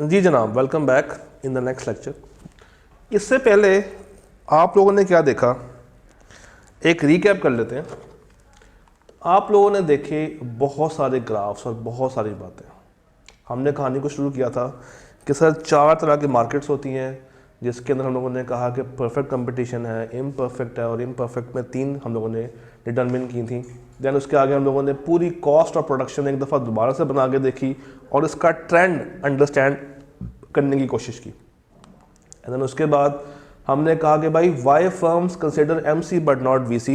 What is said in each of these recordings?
जी जनाब, welcome back in the next lecture. इससे पहले आप लोगों ने क्या देखा, एक रीकैप कर लेते हैं। आप लोगों ने देखे बहुत सारे ग्राफ्स और बहुत सारी बातें। हमने कहानी को शुरू किया था कि सर 4 तरह की मार्केट्स होती हैं, जिसके अंदर हम लोगों ने कहा कि परफेक्ट कंपटीशन है, इम्परफेक्ट है, और इम्परफेक्ट में 3 हम लोगों ने डिटरमिन की थी। दैन उसके आगे हम लोगों ने पूरी कॉस्ट और प्रोडक्शन एक दफ़ा दोबारा से बना के देखी और इसका ट्रेंड अंडरस्टैंड करने की कोशिश की। एंड देन उसके बाद हमने कहा कि भाई why firms consider MC but not VC,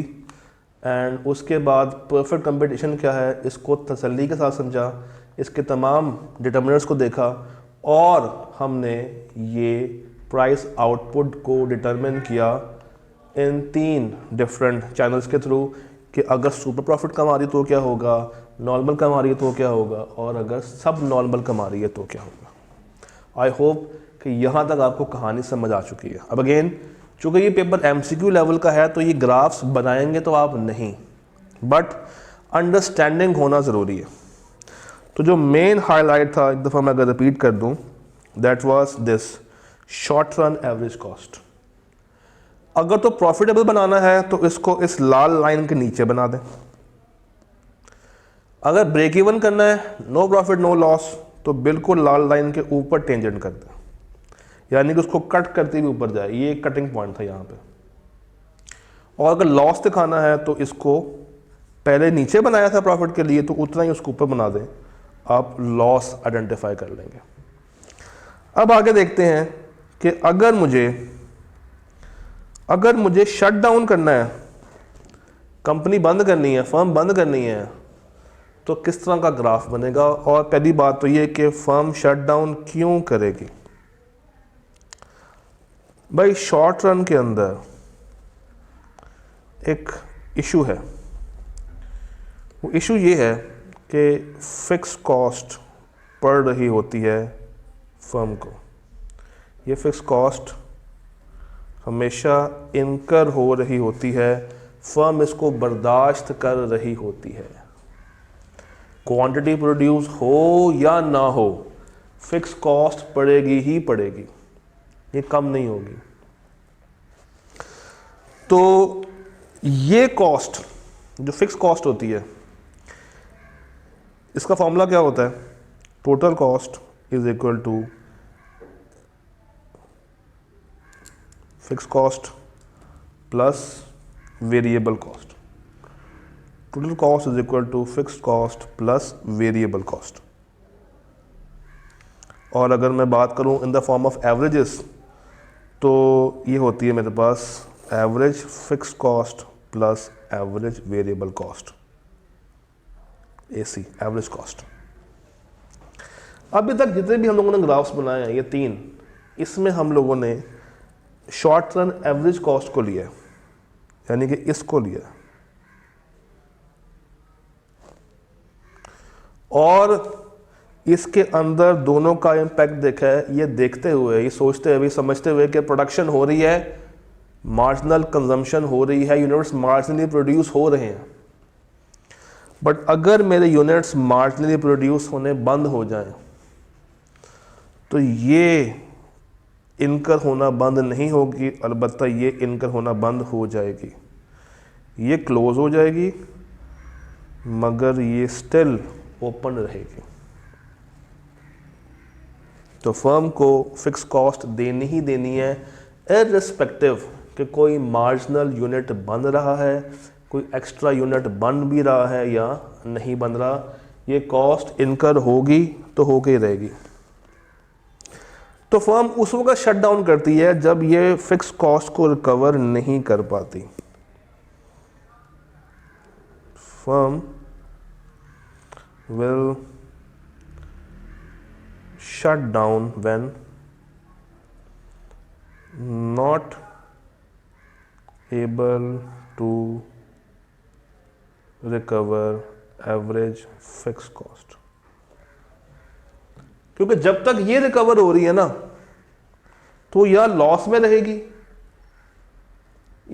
and उसके बाद परफेक्ट कंपटीशन क्या है इसको तसल्ली के साथ समझा, इसके तमाम डिटर्मिनर्स को देखा, और हमने ये प्राइस आउटपुट को डिटरमिन किया इन 3 डिफरेंट चैनल्स के थ्रू कि अगर सुपर प्रॉफिट कमा रही है तो क्या होगा, नॉर्मल कमा रही है तो क्या होगा, और अगर सब नॉर्मल कमा रही है तो क्या होगा। आई होप कि यहाँ तक आपको कहानी समझ आ चुकी है। अब अगेन चूँकि ये पेपर MCQ लेवल का है तो ये ग्राफ्स बनाएंगे तो आप नहीं, बट अंडरस्टैंडिंग होना ज़रूरी है। तो जो मेन हाईलाइट था, एक दफ़ा मैं अगर रिपीट कर दूँ, that was this short run average cost. अगर तो प्रॉफिटेबल बनाना है तो इसको इस लाल लाइन के नीचे बना दें। अगर ब्रेक इवन करना है, नो प्रॉफिट नो लॉस, तो बिल्कुल लाल लाइन के ऊपर टेंजेंट कर दें, यानी कि उसको कट करते हुए ऊपर जाए। ये कटिंग पॉइंट था यहाँ पे। और अगर लॉस दिखाना है तो इसको पहले नीचे बनाया था प्रॉफिट के लिए, तो उतना ही उसको ऊपर बना दें, आप लॉस आइडेंटिफाई कर लेंगे। अब आगे देखते हैं कि अगर मुझे शट डाउन करना है, कंपनी बंद करनी है, फर्म बंद करनी है, तो किस तरह का ग्राफ बनेगा। और पहली बात तो ये कि फर्म शट डाउन क्यों करेगी। भाई शॉर्ट रन के अंदर एक इशू है। वो इशू ये है कि फिक्स कॉस्ट पड़ रही होती है फर्म को। ये फिक्स कॉस्ट हमेशा इनकर हो रही होती है, फर्म इसको बर्दाश्त कर रही होती है। क्वांटिटी प्रोड्यूस हो या ना हो, फिक्स कॉस्ट पड़ेगी ही पड़ेगी, ये कम नहीं होगी। तो ये कॉस्ट जो फिक्स कॉस्ट होती है, इसका फॉर्मूला क्या होता है, total cost is equal to fix cost plus variable cost. Total cost is equal to fix cost plus variable cost. और अगर मैं बात करूं in the form of averages, तो ये होती है मेरे पास average fix cost plus average variable cost, AC average cost. अभी तक जितने भी हम लोगों ने ग्राफ्स बनाए हैं, ये 3, इसमें हम लोगों ने शॉर्ट रन एवरेज कॉस्ट को लिया, यानी कि इसको लिया, और इसके अंदर दोनों का इम्पैक्ट देखा है। ये देखते हुए, ये सोचते हुए, समझते हुए कि प्रोडक्शन हो रही है, मार्जिनल कंजम्पशन हो रही है, यूनिट्स मार्जिनली प्रोड्यूस हो रहे हैं। बट अगर मेरे यूनिट्स मार्जिनली प्रोड्यूस होने बंद हो जाएं, तो ये इनकर होना बंद नहीं होगी, अलबत्ता ये इनकर होना बंद हो जाएगी। ये क्लोज हो जाएगी, मगर ये स्टिल ओपन रहेगी। तो फर्म को फिक्स कॉस्ट देनी ही देनी है, इर्रिस्पेक्टिव कि कोई मार्जिनल यूनिट बन रहा है, कोई एक्स्ट्रा यूनिट बन भी रहा है या नहीं बन रहा, ये कॉस्ट इनकर होगी तो होके ही रहेगी। तो फर्म उस वक्त शट डाउन करती है जब ये फिक्स कॉस्ट को रिकवर नहीं कर पाती। Firm will shut down when not able to recover average fixed cost। क्योंकि जब तक ये रिकवर हो रही है ना, तो या लॉस में रहेगी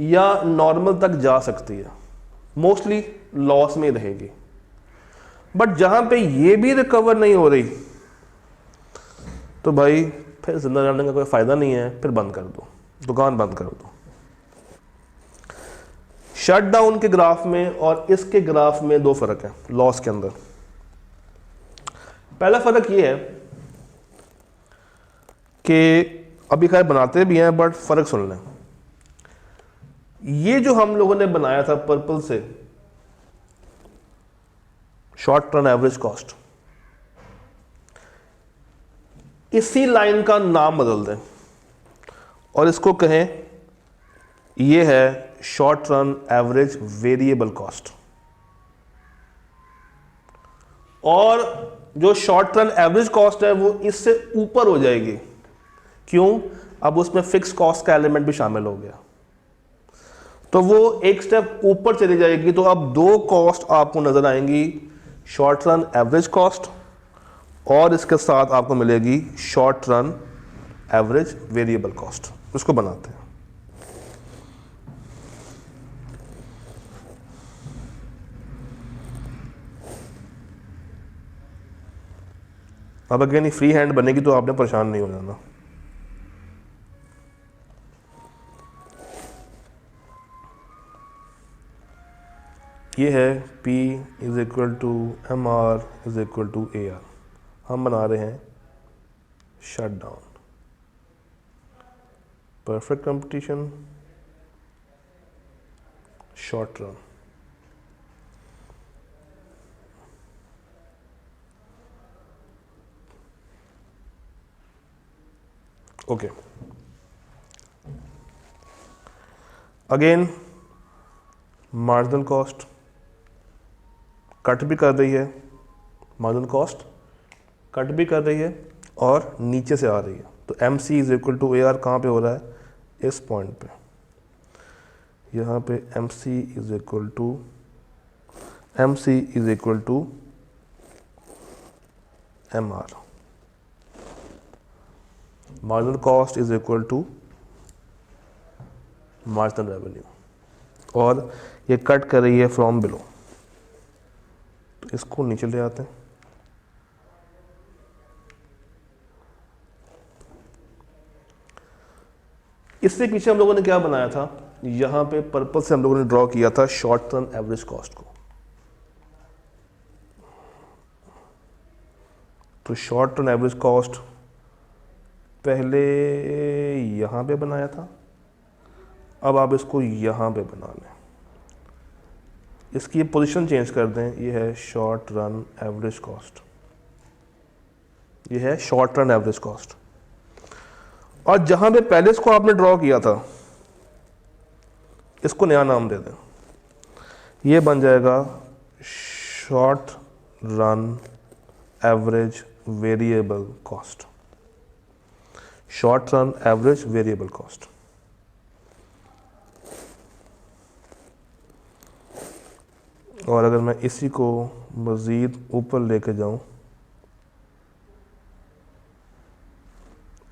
या नॉर्मल तक जा सकती है, मोस्टली लॉस में रहेगी। बट जहां पे ये भी रिकवर नहीं हो रही, तो भाई फिर जिंदा रहने का कोई फ़ायदा नहीं है, फिर बंद कर दो, दुकान बंद कर दो। शट डाउन के ग्राफ में और इसके ग्राफ में दो फर्क है लॉस के अंदर। पहला फर्क ये है कि अभी खैर बनाते भी हैं, बट फर्क सुन लें। ये जो हम लोगों ने बनाया था पर्पल से शॉर्ट टर्म एवरेज कॉस्ट, इसी लाइन का नाम बदल दें और इसको कहें ये है short term average variable cost. और जो शॉर्ट टर्म एवरेज कॉस्ट है वो इससे ऊपर हो जाएगी। क्यों? अब उसमें फिक्स कॉस्ट का एलिमेंट भी शामिल हो गया, तो वो एक स्टेप ऊपर चली जाएगी। तो अब दो कॉस्ट आपको नजर आएंगी, शॉर्ट रन एवरेज कॉस्ट और इसके साथ आपको मिलेगी short run average variable cost. उसको बनाते हैं। अब अगर नहीं फ्री हैंड बनेगी तो आपने परेशान नहीं हो जाना। ये है P is equal to MR is equal to AR। हम बना रहे हैं shut down, perfect competition, short run. Okay, again marginal cost cut भी कर रही है, मार्जिनल कॉस्ट कट भी कर रही है और नीचे से आ रही है। तो MC is equal to AR कहाँ पे हो रहा है? इस पॉइंट पे। यहाँ पे MC is equal to MR, marginal cost is equal to marginal revenue, और ये कट कर रही है फ्रॉम बिलो। तो इसको नीचे ले आते हैं। इससे पीछे हम लोगों ने क्या बनाया था? यहां पे पर्पल से हम लोगों ने ड्रॉ किया था शॉर्ट टर्म एवरेज कॉस्ट को। तो शॉर्ट टर्म एवरेज कॉस्ट पहले यहां पे बनाया था, अब आप इसको यहां पे बना लें। इसकी पोजीशन चेंज कर दें। ये है शॉर्ट रन एवरेज कॉस्ट, ये है शॉर्ट रन एवरेज कॉस्ट। और जहां पे पहले इसको आपने ड्रॉ किया था, इसको नया नाम दे दें। ये बन जाएगा short run average variable cost, short run average variable cost. और अगर मैं इसी को मज़ीद ऊपर लेके जाऊं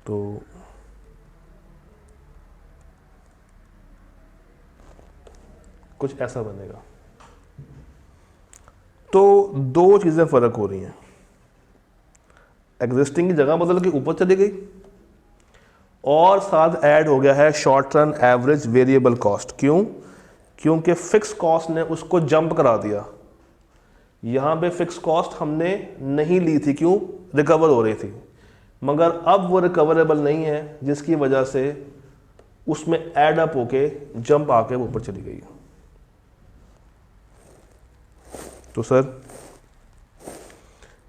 तो कुछ ऐसा बनेगा। तो दो चीज़ें फ़र्क हो रही हैं। एग्जिस्टिंग की जगह बदल के ऊपर चली गई और साथ ऐड हो गया है short run average variable cost. क्यों? क्योंकि फिक्स कॉस्ट ने उसको जंप करा दिया। यहाँ पे फिक्स कॉस्ट हमने नहीं ली थी, क्यों? रिकवर हो रही थी, मगर अब वो रिकवरेबल नहीं है, जिसकी वजह से उसमें ऐड अप होके जंप आके ऊपर चली गई। तो सर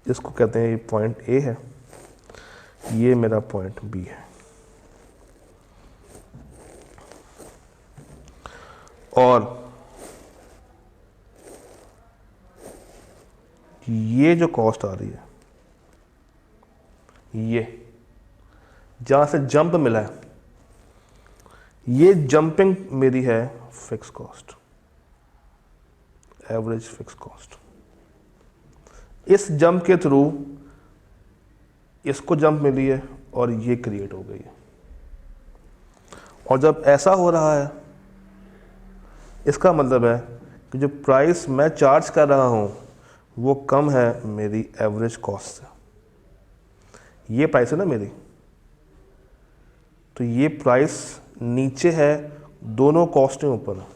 इसको कहते हैं ये पॉइंट A है, ये मेरा पॉइंट B है। और ये जो कॉस्ट आ रही है, ये जहां से जंप मिला है, ये जंपिंग मेरी है fix cost, average fix cost. इस जंप के थ्रू इसको जंप मिली है और ये क्रिएट हो गई है। और जब ऐसा हो रहा है, इसका मतलब है कि जो प्राइस मैं चार्ज कर रहा हूं वो कम है मेरी एवरेज कॉस्ट से। ये प्राइस है ना मेरी, तो ये प्राइस नीचे है, दोनों कॉस्टें ऊपर है।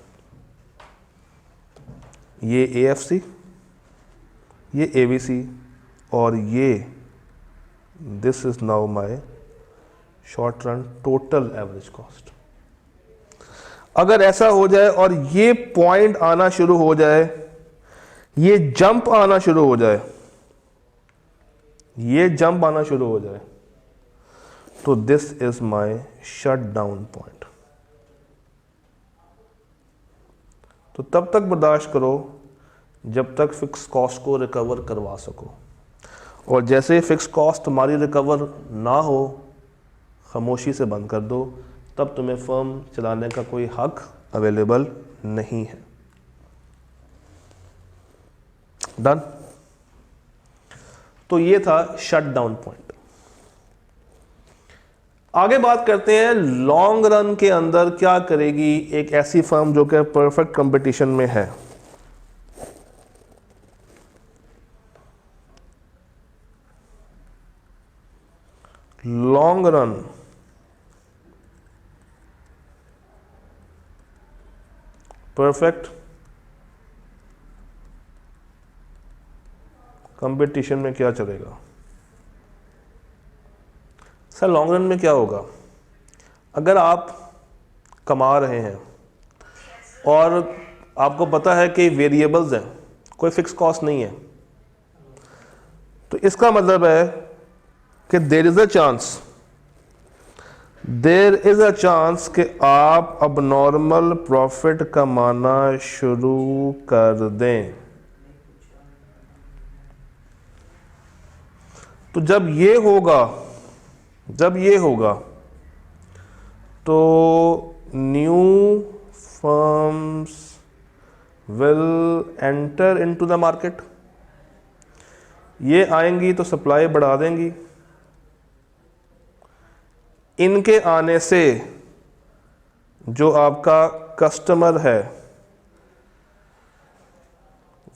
ये AFC, ये ABC, और ये this is now my short run total average cost. अगर ऐसा हो जाए और ये पॉइंट आना शुरू हो जाए, ये जंप आना शुरू हो जाए, ये जंप आना शुरू हो जाए, तो this is my shut down point. तो तब तक बर्दाश्त करो जब तक फिक्स कॉस्ट को रिकवर करवा सको, और जैसे फिक्स कॉस्ट तुम्हारी रिकवर ना हो, खामोशी से बंद कर दो, तब तुम्हें फर्म चलाने का कोई हक अवेलेबल नहीं है। डन। तो ये था शट डाउन पॉइंट। आगे बात करते हैं लॉन्ग रन के अंदर क्या करेगी एक ऐसी फर्म जो कि परफेक्ट कंपटीशन में है। लॉन्ग रन परफेक्ट कंपटीशन में क्या चलेगा? सर लॉन्ग रन में क्या होगा? अगर आप कमा रहे हैं और आपको पता है कि वेरिएबल्स हैं, कोई फिक्स कॉस्ट नहीं है, तो इसका मतलब है कि देयर इज अ चांस कि आप अब नॉर्मल प्रॉफिट कमाना शुरू कर दें। तो जब ये होगा तो new firms will enter into the market. ये आएंगी तो सप्लाई बढ़ा देंगी। इनके आने से जो आपका कस्टमर है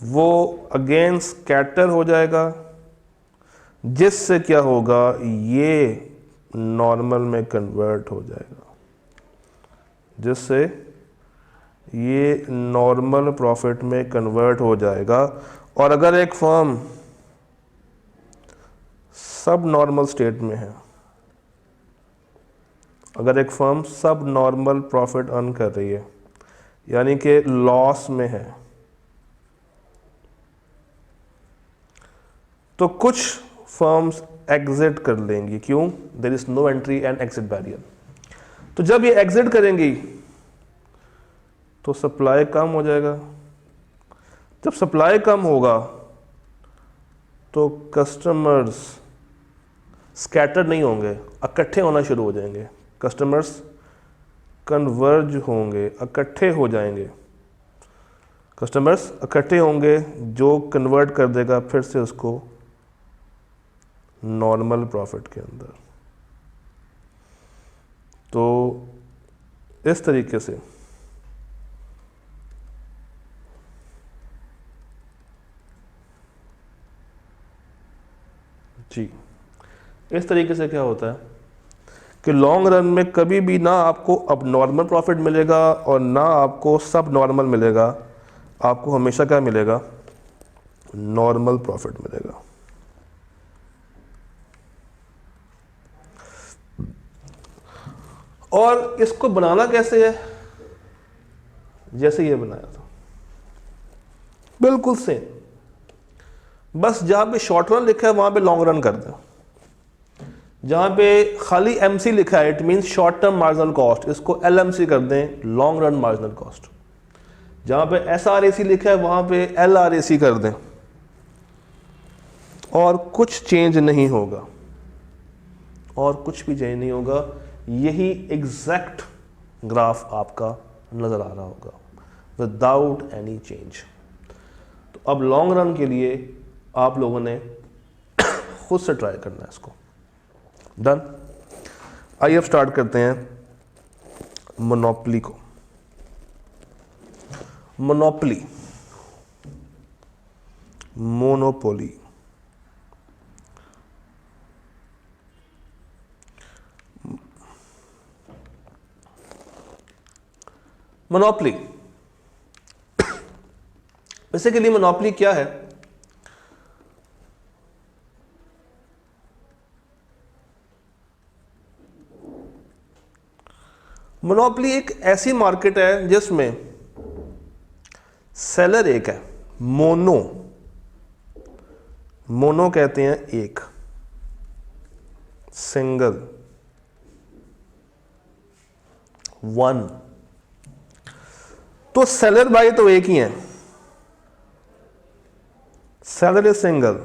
वो अगेन स्कैटर हो जाएगा, जिससे क्या होगा, ये नॉर्मल में कन्वर्ट हो जाएगा, जिससे ये नॉर्मल प्रॉफिट में कन्वर्ट हो जाएगा। और अगर एक फर्म सब नॉर्मल स्टेट में है, अगर एक फर्म सब नॉर्मल प्रॉफिट अर्न कर रही है, यानी कि लॉस में है, तो कुछ फर्म्स एग्जिट कर लेंगी। क्यों? There is no entry and exit barrier. तो जब ये एग्जिट करेंगी तो सप्लाई कम हो जाएगा। जब सप्लाई कम होगा तो कस्टमर्स स्कैटर नहीं होंगे, इकट्ठे होना शुरू हो जाएंगे। कस्टमर्स कन्वर्ज होंगे, इकट्ठे हो जाएंगे। कस्टमर्स इकट्ठे होंगे, जो कन्वर्ट कर देगा फिर से उसको नॉर्मल प्रॉफिट के अंदर। तो इस तरीके से जी, इस तरीके से क्या होता है कि लॉन्ग रन में कभी भी ना आपको अब नॉर्मल प्रॉफिट मिलेगा और ना आपको सब नॉर्मल मिलेगा, आपको हमेशा क्या मिलेगा? नॉर्मल प्रॉफिट मिलेगा। और इसको बनाना कैसे है? जैसे ये बनाया था, बिल्कुल सेम। बस जहां पे शॉर्ट रन लिखा है वहां पे लॉन्ग रन कर दें। जहां पे खाली MC लिखा है it means short term marginal cost, इसको LMC कर दें, लॉन्ग रन मार्जिनल कॉस्ट। जहां पे SRAC लिखा है वहां पे LRAC कर दें, और कुछ चेंज नहीं होगा, और कुछ भी चेंज नहीं होगा। यही एग्जैक्ट ग्राफ आपका नजर आ रहा होगा विदाउट एनी चेंज। तो अब लॉन्ग रन के लिए आप लोगों ने खुद से ट्राई करना है इसको। डन। आइए अब स्टार्ट करते हैं मोनोपोली को। Monopoly, monopoly, monopoly, basically monopoly क्या है? मोनोपोली एक ऐसी मार्केट है जिसमें सेलर एक है, मोनो कहते हैं एक, सिंगल, वन। तो सेलर बाई तो एक ही है, सेलर इज सिंगल,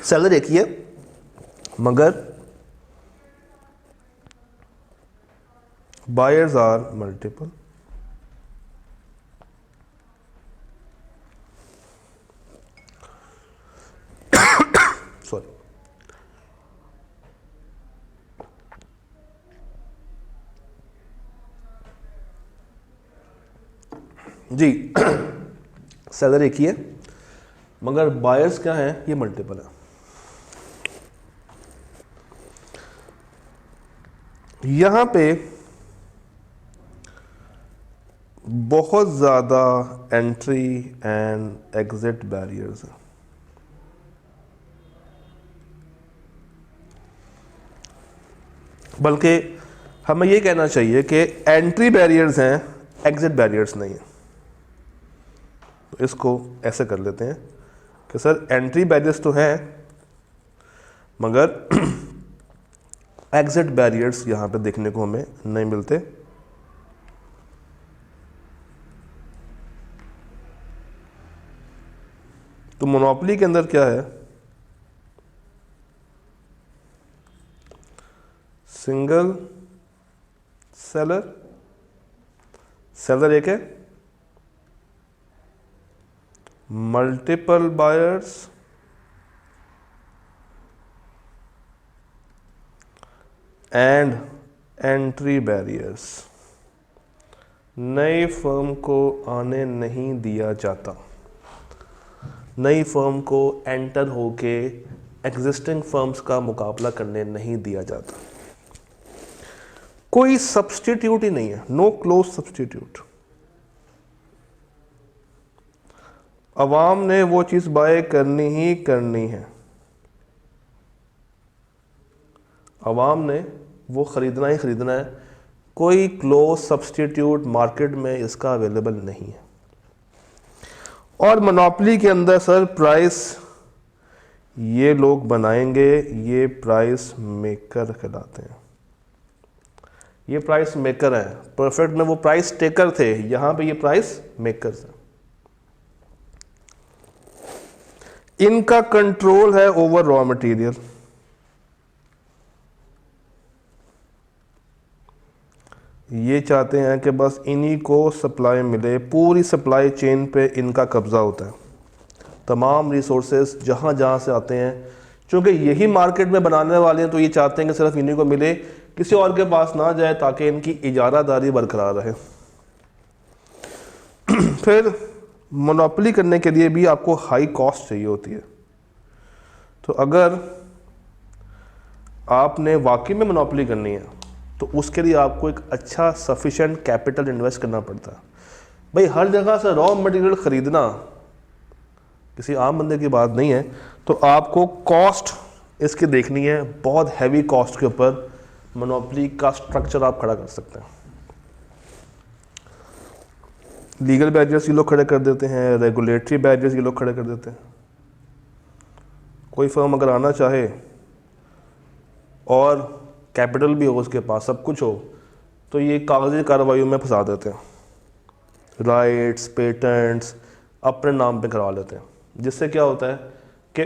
सेलर एक ही है, मगर बायर्स आर मल्टीपल। सॉरी, जी सेलर एक ही है मगर बायर्स क्या है, ये मल्टीपल है। यहां पे बहुत ज़्यादा एंट्री एंड एग्जिट बैरियर्स हैं। बल्कि हमें ये कहना चाहिए कि एंट्री बैरियर्स हैं, एग्जिट बैरियर्स नहीं हैं। तो इसको ऐसे कर लेते हैं कि सर एंट्री बैरियर्स तो हैं मगर एग्जिट बैरियर्स यहाँ पे देखने को हमें नहीं मिलते। तो मोनोपोली के अंदर क्या है, सिंगल सेलर, सेलर एक है, multiple buyers and entry barriers, नई फर्म को आने नहीं दिया जाता, नई फर्म को एंटर होके एग्जिस्टिंग फर्म्स का मुकाबला करने नहीं दिया जाता। कोई सब्स्टिट्यूट ही नहीं है, नो क्लोज सब्स्टिट्यूट। अवाम ने वो चीज बाय करनी ही करनी है, अवाम ने वो खरीदना ही खरीदना है। कोई क्लोज सब्स्टिट्यूट मार्केट में इसका अवेलेबल नहीं है। और मोनोपोली के अंदर सर प्राइस ये लोग बनाएंगे, ये प्राइस मेकर कहलाते हैं। ये प्राइस मेकर हैं, परफेक्ट में वो प्राइस टेकर थे, यहां पे ये प्राइस मेकर्स हैं। इनका कंट्रोल है ओवर रॉ मटेरियल। ये चाहते हैं कि बस इन्हीं को सप्लाई मिले, पूरी सप्लाई चेन पे इनका कब्जा होता है। तमाम रिसोर्सेज जहाँ जहाँ से आते हैं, क्योंकि यही मार्केट में बनाने वाले हैं, तो ये चाहते हैं कि सिर्फ इन्हीं को मिले, किसी और के पास ना जाए, ताकि इनकी इजारादारी बरकरार रहे। फिर मोनोपोली करने के लिए भी आपको हाई कॉस्ट चाहिए होती है। तो अगर आपने वाकई में मोनोपोली करनी है तो उसके लिए आपको एक अच्छा सफिशिएंट कैपिटल इन्वेस्ट करना पड़ता है। भाई हर जगह से रॉ मटेरियल खरीदना किसी आम बंदे की बात नहीं है। तो आपको कॉस्ट इसकी देखनी है, बहुत हैवी कॉस्ट के ऊपर मोनोपोली का स्ट्रक्चर आप खड़ा कर सकते हैं। लीगल बैरियर्स ये लोग खड़े कर देते हैं, रेगुलेटरी बैरियर्स ये लोग खड़े कर देते हैं। कोई फर्म अगर आना चाहे और कैपिटल भी हो, उसके पास सब कुछ हो, तो ये कागजी कार्रवाई में फंसा देते हैं। राइट्स, पेटेंट्स अपने नाम पे करवा लेते हैं, जिससे क्या होता है कि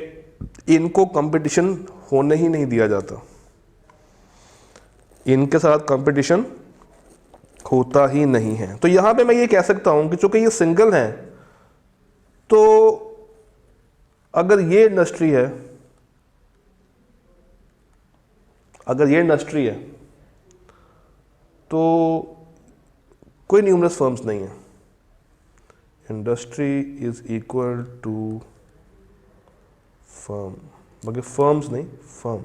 इनको कंपटीशन होने ही नहीं दिया जाता, इनके साथ कंपटीशन होता ही नहीं है। तो यहाँ पे मैं ये कह सकता हूँ कि चूंकि ये सिंगल हैं, तो अगर ये इंडस्ट्री है, अगर ये इंडस्ट्री है तो कोई न्यूमरस फर्म्स नहीं है। Industry is equal to firm, मगर फर्म्स नहीं, फर्म।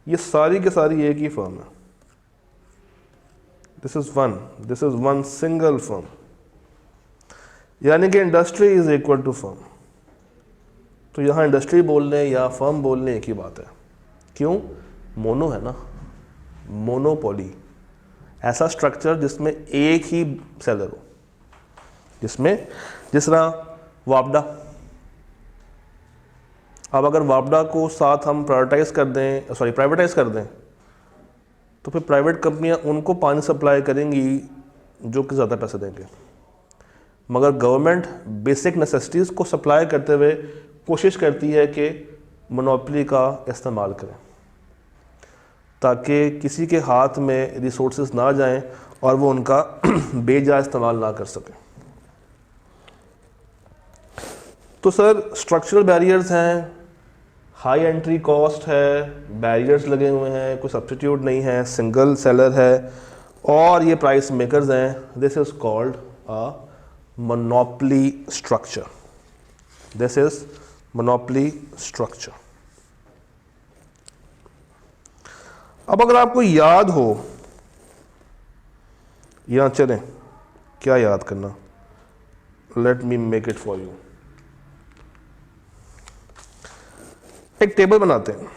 ये सारी के सारी एक ही फर्म है। This is one single firm, यानी कि industry is equal to firm. तो यहाँ इंडस्ट्री बोलने या फर्म बोलने एक ही बात है। क्यों? मोनो है ना, मोनोपोली, ऐसा स्ट्रक्चर जिसमें एक ही सेलर हो, जिसमें जिस तरह वापडा, अब अगर वापडा को साथ हम प्राइवेटाइज कर दें तो फिर प्राइवेट कंपनियां उनको पानी सप्लाई करेंगी जो कि ज़्यादा पैसे देंगे, मगर गवर्नमेंट बेसिक नेसेसिटीज़ को सप्लाई करते हुए कोशिश करती है कि मोनोपोली का इस्तेमाल करें ताकि किसी के हाथ में रिसोर्सेज ना जाएं और वो उनका बेजा इस्तेमाल ना कर सकें। तो सर स्ट्रक्चरल बैरियर्स हैं, हाई एंट्री कॉस्ट है, बैरियर्स लगे हुए हैं, कोई सब्स्टिट्यूट नहीं है, सिंगल सेलर है और ये प्राइस मेकर्स हैं। This is called a monopoly structure. This is monopoly structure. अब अगर आपको याद हो, यहां चलें, क्या याद करना, let me make it for you. एक टेबल बनाते हैं,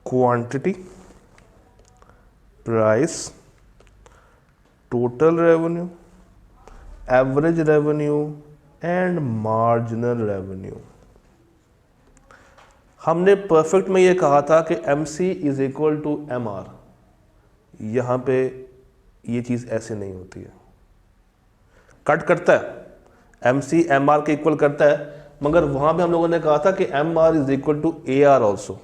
quantity, price, total revenue, average revenue and marginal revenue. हमने परफेक्ट में ये कहा था कि MC is equal to MR। यहां पे ये चीज ऐसे नहीं होती है, कट करता है, MC MR के इक्वल करता है, मगर वहां पे हम लोगों ने कहा था कि MR is equal to AR also,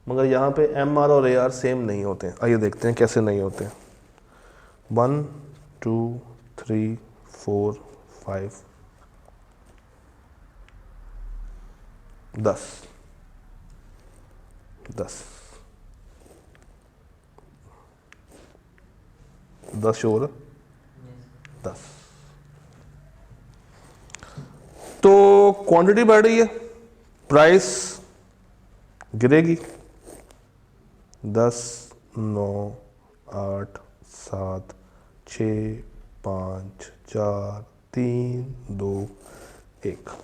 मगर यहाँ पे MR और AR सेम नहीं होते हैं। आइए देखते हैं कैसे नहीं होते हैं। 1 2 3 4 5 10 10 10 शोर 10। तो क्वांटिटी बढ़ रही है, प्राइस गिरेगी। 10 9 8 7 6 5 4 3 2 1।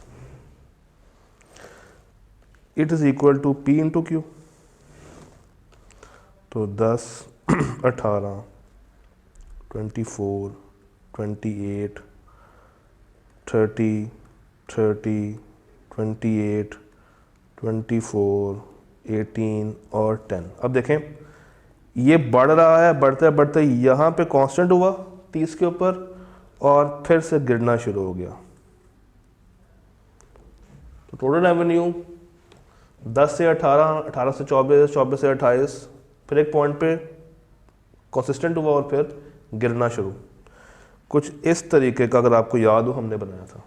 It is equal to P into Q। तो 10 18 24 28 30 30 28 24 18 और 10। अब देखें ये बढ़ रहा है, बढ़ते बढ़ते यहाँ पे कांस्टेंट हुआ 30 के ऊपर और फिर से गिरना शुरू हो गया। तो टोटल रेवेन्यू 10 से 18, 18 से 24, 24 से 28, फिर एक पॉइंट पे कंसिस्टेंट हुआ और फिर गिरना शुरू। कुछ इस तरीके का अगर आपको याद हो हमने बनाया था।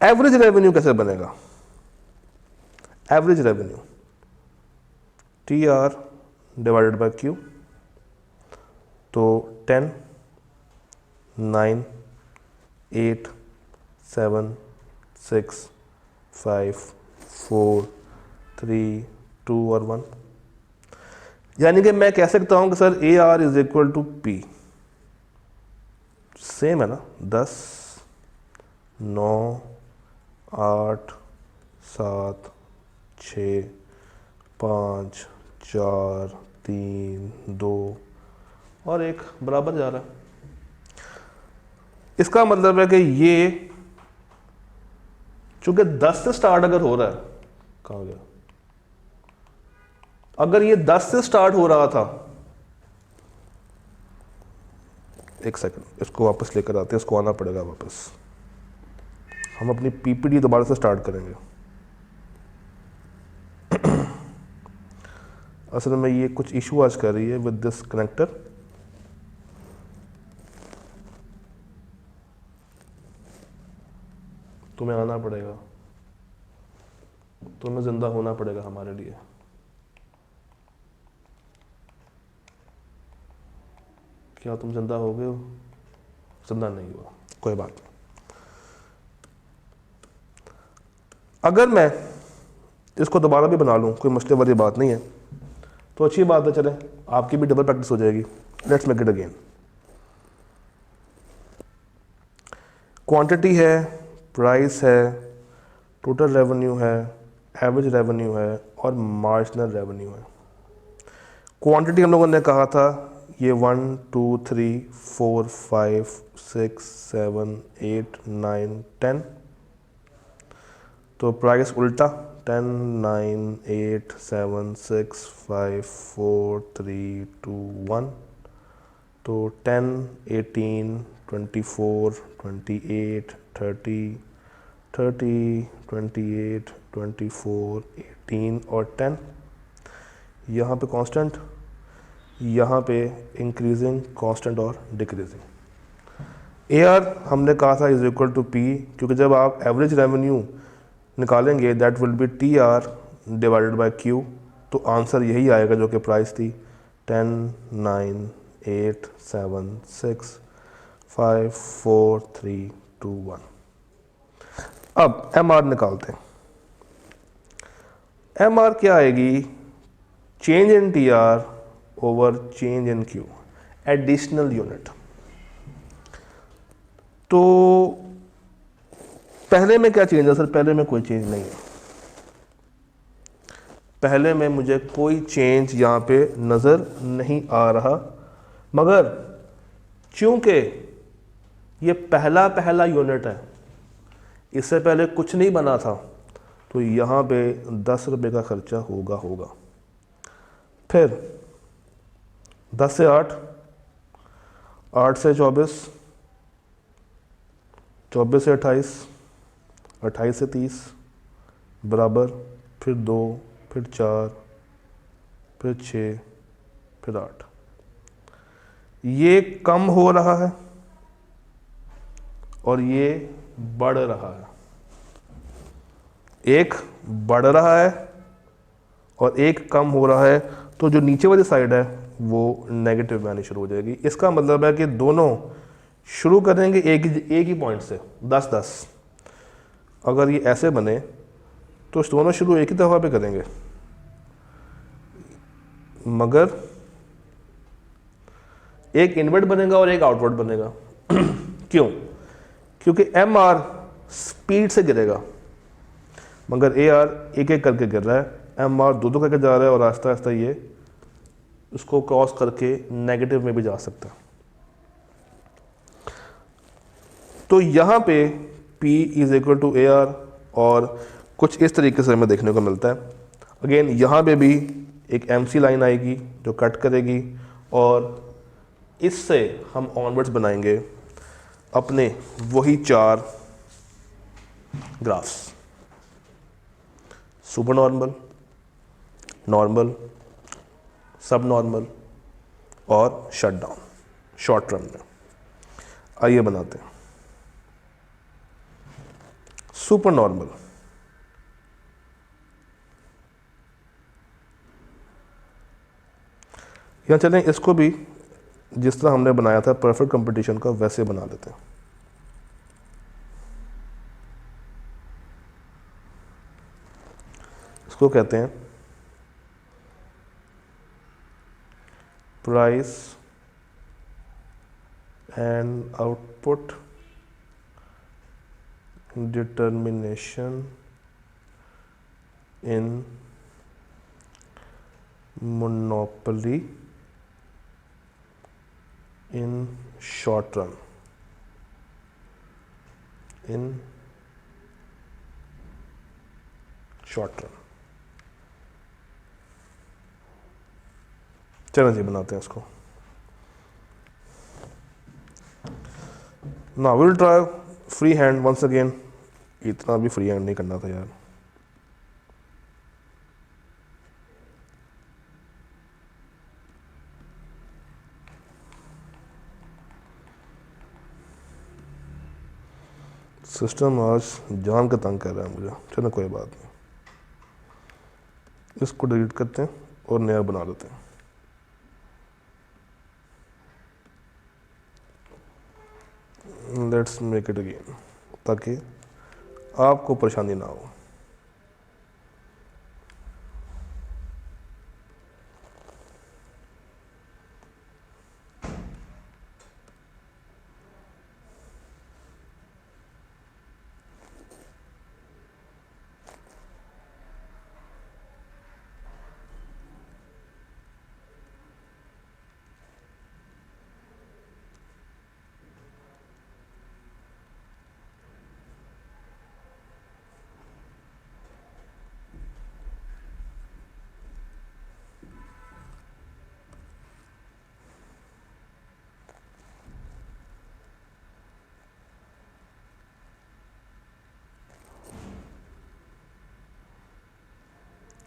एवरेज रेवेन्यू कैसे बनेगा? Average revenue TR divided by Q। तो 10 9 8 7 6 5 4 3 2 और 1। यानी कि मैं कह सकता हूं कि sir AR is equal to P। Same है ना, 10 9 8 7 6 5 4 3 2 और 1 बराबर जा रहा है। इसका मतलब है कि ये चूंकि 10 से स्टार्ट अगर हो रहा है, कहाँ गया, अगर ये 10 से स्टार्ट हो रहा था, एक सेकंड इसको वापस लेकर आते हैं, इसको आना पड़ेगा वापस। हम अपनी PPT दोबारा से स्टार्ट करेंगे। असल में ये कुछ इशू आज कर रही है विद दिस कनेक्टर। तुम्हें आना पड़ेगा, तुम्हें जिंदा होना पड़ेगा हमारे लिए। क्या तुम जिंदा हो गए हो? जिंदा नहीं हुआ, कोई बात नहीं। अगर मैं इसको दोबारा भी बना लूँ, कोई मसले वाली बात नहीं है, तो अच्छी बात है, चलें आपकी भी डबल प्रैक्टिस हो जाएगी। Let's make it again. Quantity है, प्राइस है, टोटल रेवेन्यू है, एवरेज रेवेन्यू है और मार्जिनल रेवेन्यू है। क्वांटिटी हम लोगों ने कहा था ये 1 2 3 4 5 6 7 8 9 10, तो प्राइस उल्टा 10 9 8 7 6 5 4 3 2 1, तो 10 18 24 28 30 30 28 24 18 और 10, यहाँ पे कांस्टेंट, यहाँ पे इंक्रीजिंग कांस्टेंट और डिक्रीजिंग। AR हमने कहा था इज इक्वल टू P, क्योंकि जब आप एवरेज रेवेन्यू निकालेंगे that will be TR divided by Q, तो आंसर यही आएगा जो कि प्राइस थी 10 9 8 7 6 5 4 3 2 1। अब MR निकालते हैं। MR क्या आएगी? Change in TR over change in Q, additional unit. तो पहले में क्या चेंज है सर? पहले में कोई चेंज नहीं है, पहले में मुझे कोई चेंज यहाँ पे नज़र नहीं आ रहा, मगर चूंकि ये पहला यूनिट है, इससे पहले कुछ नहीं बना था, तो यहाँ पे 10 रुपये का खर्चा होगा। फिर 10 से 8, 8 से 24, 24 से 28, 28 से 30 बराबर, फिर 2, फिर 4, फिर 6, फिर 8। ये कम हो रहा है और ये बढ़ रहा है। एक बढ़ रहा है और एक कम हो रहा है, तो जो नीचे वाली साइड है वो नेगेटिव में आनी शुरू हो जाएगी। इसका मतलब है कि दोनों शुरू करेंगे एक ही पॉइंट से, 10-10। अगर ये ऐसे बने तो दोनों शुरू एक ही दफ़ा पे करेंगे, मगर एक इनवर्ट बनेगा और एक आउटवर्ट बनेगा। क्यों? क्योंकि MR स्पीड से गिरेगा, मगर AR एक एक करके गिर रहा है। MR दो करके जा रहा है और आहिस्ता आहिस्ता ये उसको क्रॉस करके नेगेटिव में भी जा सकता है। तो यहाँ पे P is equal to AR और कुछ इस तरीके से हमें देखने को मिलता है। अगेन यहाँ पे भी एक MC लाइन आएगी जो कट करेगी और इससे हम ऑनवर्ड्स बनाएंगे अपने वही 4 ग्राफ्स, सुपर नॉर्मल, नॉर्मल, सब नॉर्मल और शट डाउन शॉर्ट रन में। आइए बनाते हैं सुपर नॉर्मल। यहाँ चलें इसको भी जिस तरह हमने बनाया था परफेक्ट कंपटीशन का वैसे बना लेते हैं। इसको कहते हैं price and output determination in monopoly in short run, in short run। चलो जी बनाते हैं इसको। Now we'll try free hand once again। इतना भी फ्री हैंड नहीं करना था यार। सिस्टम आज जान का तंग कर रहा है मुझे। चलो कोई बात नहीं, इसको डिलीट करते हैं और नया बना लेते हैं। लेट्स मेक इट अगेन ताकि आपको परेशानी ना हो।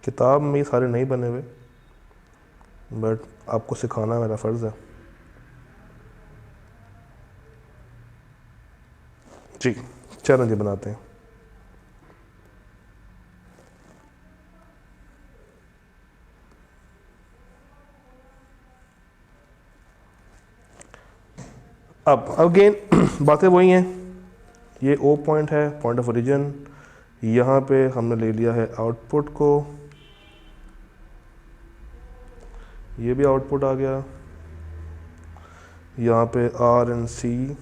किताब में ये सारे नहीं बने हुए, बट आपको सिखाना मेरा फ़र्ज़ है। जी चलो जी बनाते हैं। अब अगेन बातें वही हैं, ये ओ पॉइंट है, पॉइंट ऑफ ओरिजिन। यहाँ पे हमने ले लिया है आउटपुट को, ये भी आउटपुट आ गया। यहाँ पे R and C,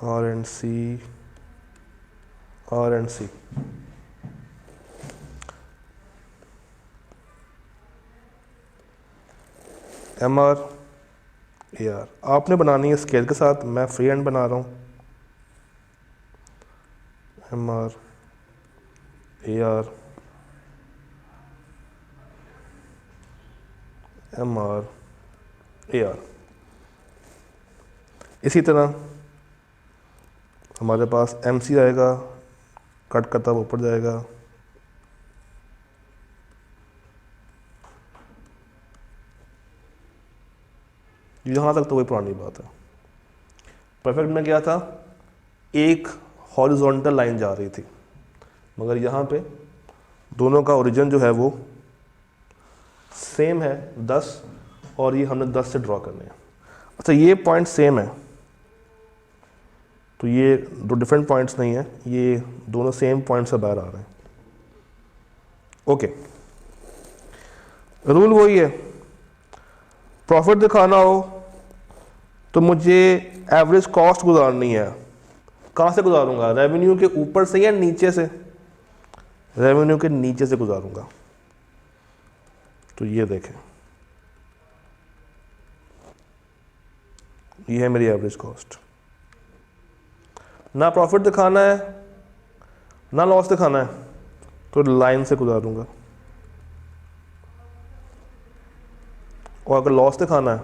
R and C, R and C. M R A R आपने बनानी है स्केल के साथ, मैं फ्री हैंड बना रहा हूँ। M R A R, M R A R. इसी तरह हमारे पास एम सी आएगा, कट करता हुआ ऊपर जाएगा। यहाँ तक तो वही पुरानी बात है। परफेक्ट में क्या था, एक हॉरिजॉन्टल लाइन जा रही थी, मगर यहाँ पे दोनों का ओरिजिन जो है वो सेम है 10, और ये हमने 10 से ड्रॉ करने हैं। अच्छा ये पॉइंट सेम है, तो ये दो डिफरेंट पॉइंट्स नहीं है, ये दोनों सेम पॉइंट से बाहर आ रहे हैं। ओके, रूल वही है, प्रॉफिट दिखाना हो तो मुझे एवरेज कॉस्ट गुजारनी है। कहाँ से गुजारूंगा, रेवेन्यू के ऊपर से या नीचे से? रेवेन्यू के नीचे से गुजारूंगा। तो ये देखें, ये है मेरी एवरेज कॉस्ट। ना प्रॉफिट दिखाना है ना लॉस दिखाना है, तो लाइन से गुजारूंगा। और अगर लॉस दिखाना है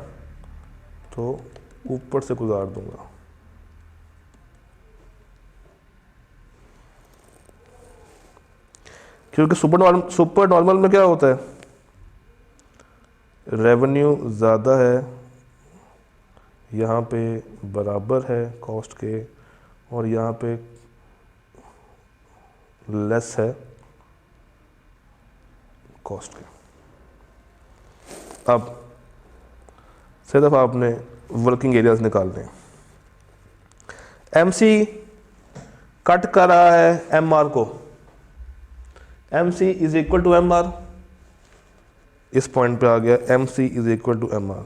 तो ऊपर से गुजार दूंगा। क्योंकि सुपर नॉर्मल में क्या होता है, रेवेन्यू ज़्यादा है, यहाँ पे बराबर है कॉस्ट के, और यहाँ पे लेस है कॉस्ट के। अब सिर्फ आपने वर्किंग एरियाज निकालने हैं। एमसी कट कर रहा है एमआर को, MC is equal to MR, इस पॉइंट पे आ गया MC is equal to MR.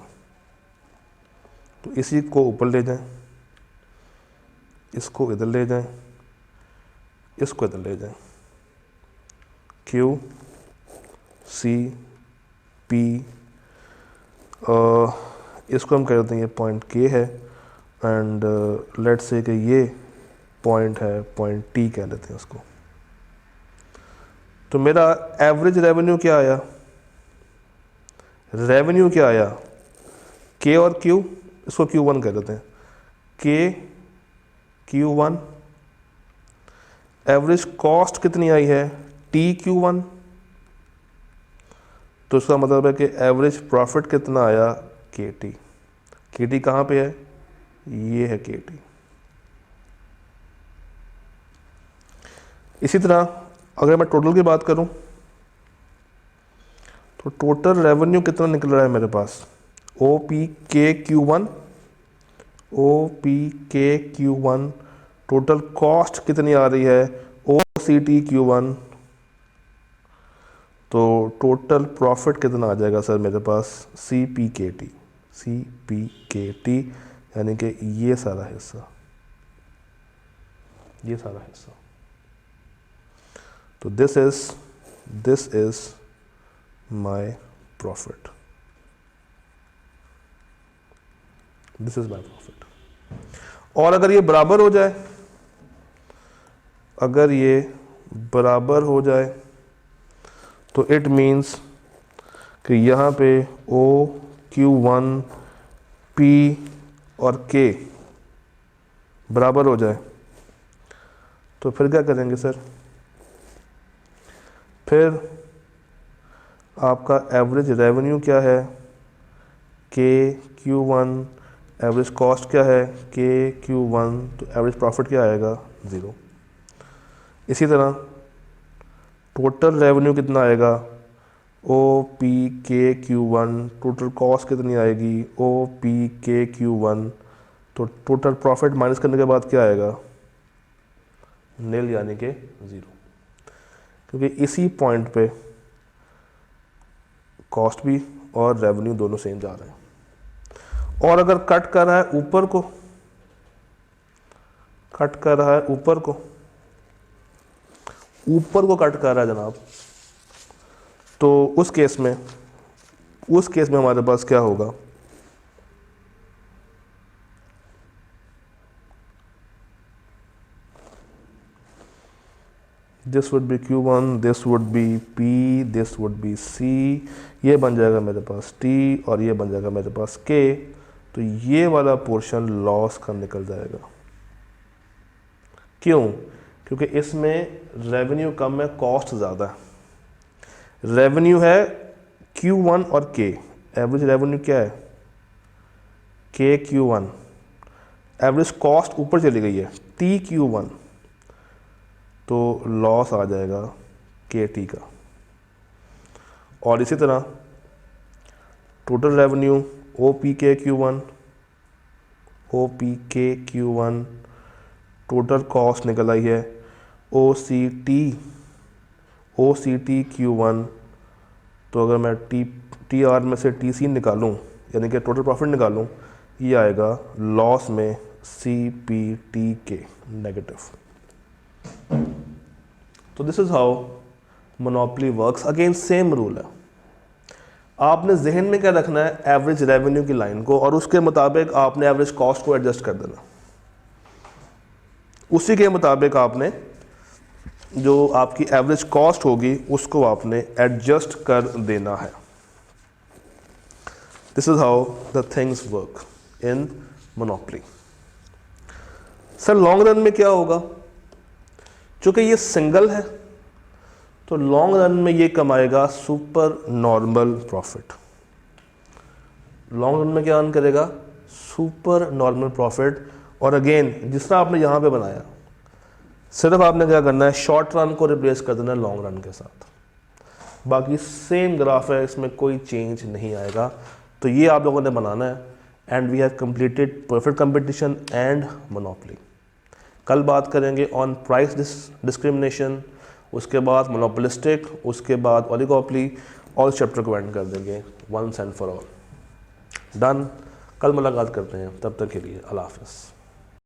तो इसी को ऊपर ले जाएं, इसको इधर ले जाएं, इसको इधर ले जाएं। क्यू सी पी, इसको हम कह देते हैं ये पॉइंट के है, एंड लेट्स से कि ये पॉइंट है, पॉइंट टी कह लेते हैं उसको। तो मेरा एवरेज रेवेन्यू क्या आया, रेवेन्यू क्या आया, के और क्यू, इसको Q1 कह देते हैं, के Q1। एवरेज कॉस्ट कितनी आई है, TQ1। तो इसका मतलब है कि एवरेज प्रॉफिट कितना आया, KT। KT कहाँ पे है, ये है KT। इसी तरह अगर मैं टोटल की बात करूं तो टोटल रेवेन्यू कितना निकल रहा है मेरे पास, OPKQ1, OPKQ1। टोटल कॉस्ट कितनी आ रही है, OCTQ1। तो टोटल प्रॉफिट कितना आ जाएगा सर मेरे पास, CPKT, CPKT, यानी कि ये सारा हिस्सा, ये सारा हिस्सा। तो this is my profit, this is my profit. और अगर ये बराबर हो जाए, अगर ये बराबर हो जाए तो इट मीन्स कि यहाँ पे OQ1 P और K बराबर हो जाए, तो फिर क्या करेंगे सर, फिर आपका एवरेज रेवेन्यू क्या है, KQ1, एवरेज कॉस्ट क्या है, KQ1, तो एवरेज प्रॉफिट क्या आएगा, 0। इसी तरह टोटल रेवेन्यू कितना आएगा, OPKQ1, टोटल कॉस्ट कितनी आएगी, OPKQ1, तो टोटल प्रॉफिट माइनस करने के बाद क्या आएगा, नील यानी कि 0, क्योंकि इसी पॉइंट पे कॉस्ट भी और रेवेन्यू दोनों सेम जा रहे हैं। और अगर कट कर रहा है ऊपर को, कट कर रहा है ऊपर को कट कर रहा है जनाब, तो उस केस में हमारे पास क्या होगा, this would be Q1, this would be P, this would be C, ये बन जाएगा मेरे पास T और ये बन जाएगा मेरे पास K, तो ये वाला पोर्शन लॉस का निकल जाएगा। क्यों? क्योंकि इसमें रेवेन्यू कम है, कॉस्ट ज़्यादा है। रेवेन्यू है Q1 और K, एवरेज रेवेन्यू क्या है, KQ1, एवरेज कॉस्ट ऊपर चली गई है TQ1, तो लॉस आ जाएगा KT का। और इसी तरह total revenue OPKQ1, total cost निकल आई है OCTQ1, तो अगर मैं TR में से TC निकालूं यानी कि टोटल प्रॉफिट निकालूं, ये आएगा लॉस में CPTK नेगेटिव। तो this is how monopoly works. Again same rule है, आपने जहन में क्या रखना है, एवरेज रेवेन्यू की लाइन को, और उसके मुताबिक आपने एवरेज कॉस्ट को एडजस्ट कर देना। उसी के मुताबिक आपने जो आपकी एवरेज कॉस्ट होगी उसको आपने एडजस्ट कर देना है। This is how the things work in monopoly. Sir long run में क्या होगा, चूंकि ये सिंगल है तो लॉन्ग रन में ये कमाएगा super normal profit. Long run में क्या अर्न करेगा, सुपर नॉर्मल प्रॉफिट। और अगेन जिस तरह आपने यहाँ पे बनाया, सिर्फ आपने क्या करना है, शॉर्ट रन को रिप्लेस कर देना है लॉन्ग रन के साथ, बाकी सेम ग्राफ है, इसमें कोई चेंज नहीं आएगा। तो ये आप लोगों ने बनाना है, and we have completed perfect competition and monopoly. कल बात करेंगे ऑन प्राइस डिस्क्रिमिनेशन, उसके बाद मोनोपोलिस्टिक, उसके बाद ओलिगोपोली, और चैप्टर को एंड कर देंगे once and for all. Done. कल मुलाकात करते हैं, तब तक के लिए अल्लाह हाफ़िज़।